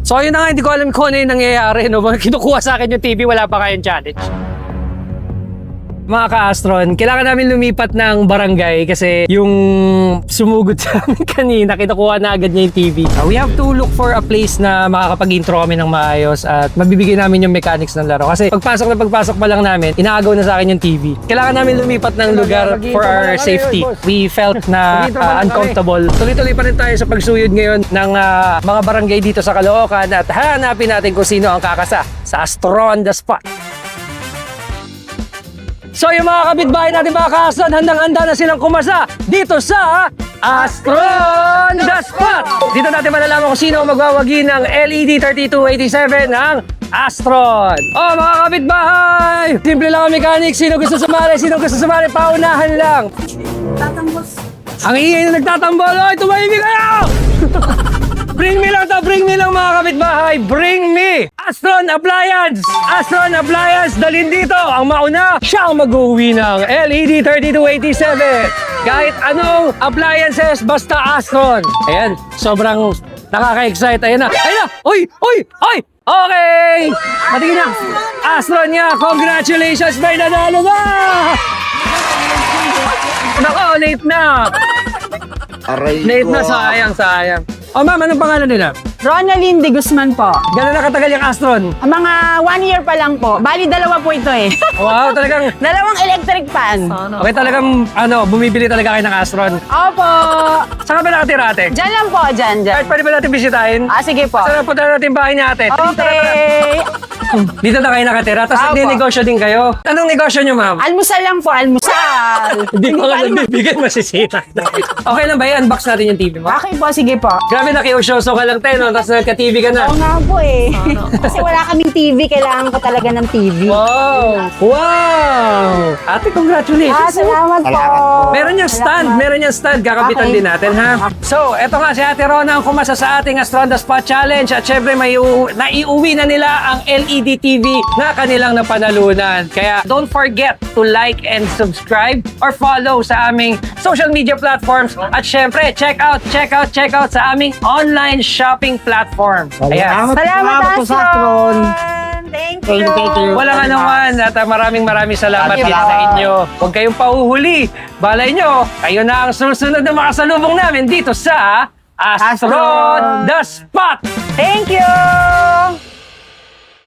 So yun na nga, hindi ko alam kung ano yung nangyayari. No? Kinukuha sa akin yung TV, wala pa kayong challenge. Mga ka-Astron, kailangan namin lumipat ng barangay kasi yung sumugod sa amin kanina, kinukuha na agad niya yung TV. We have to look for a place na makakapag-intro kami ng maayos at mabibigay namin yung mechanics ng laro. Kasi pagpasok pa lang namin, inaagaw na sa akin yung TV. Kailangan namin lumipat ng lugar for our safety. We felt na uncomfortable. Tuloy-tuloy pa rin tayo sa pagsuyod ngayon ng mga barangay dito sa Caloocan at hanapin natin kung sino ang kakasa sa Astron the Spot. So yung mga kapitbahay natin mga ka-Astron, handang-handa na silang kumasa dito sa Astron the Spot! Dito natin malalaman kung sino ang magwawagi ng LED 3287 ng Astron. Oh mga kapitbahay! Simple lang ang mechanics. Sino gusto sumali, paunahan lang. Tatambos. Ang ingay na nagtatambol. Oy, tumahimik kayo! Bring me lang mga kapitbahay. Bring me! Astron Appliance! Astron Appliance, dalhin dito. Ang mauna, siya ang mag-uwi ng LED 3287. Kahit anong appliances, basta Astron. Ayan, sobrang nakaka-excite. Ayan na. Uy! Okay! Patingin na. Astron nga, congratulations! May nanalo na! Nako, late na. Late na, sayang. Oh ma'am, anong pangalan nila? Ronaldin de Guzman po. Gano'n na katagal yung Astron? Mga 1 year pa lang po. Bali, dalawa po ito eh. Wow, talagang, Dalawang electric fan. okay talagang, bumibili talaga kayo ng Astron. Opo. Saan ka ba nakatira ate? Diyan lang po, dyan. Kahit pwede ba natin bisitahin? Sige po. Saan punta natin bahay niya ate? Okay. Dito na kayo nakatira, tapos Opo. nagninegosyo din kayo. Anong negosyo niyo ma'am? Almusal lang po, almusal. Hindi ko nga nagbibigay, masisira. Okay lang ba i-unbox natin yung TV mo? Okay po, sige po. Grabe nakiusyoso ka lang tayo, no? Tapos nagka-TV ka na. Oo nga po eh. Kasi wala kaming TV, kailangan ko talaga ng TV. Wow! Ate, congratulations. Salamat po. Meron niyang stand. Kakapitan Okay. din natin, ha? So, eto nga si Ate Rona ang kumasa sa ating Astron the Spot Challenge at syempre naiuwi na nila ang LED TV na kanilang napanalunan. Kaya don't forget to like and subscribe or follow sa aming social media platforms at syempre check out sa aming online shopping platform. Ayan. Salamat, Astron. Thank you. Walang anuman at maraming salamat din sa inyo. Huwag kayong pahuhuli. Balay nyo, kayo na ang susunod na makasalubong namin dito sa Astron the Spot. Thank you.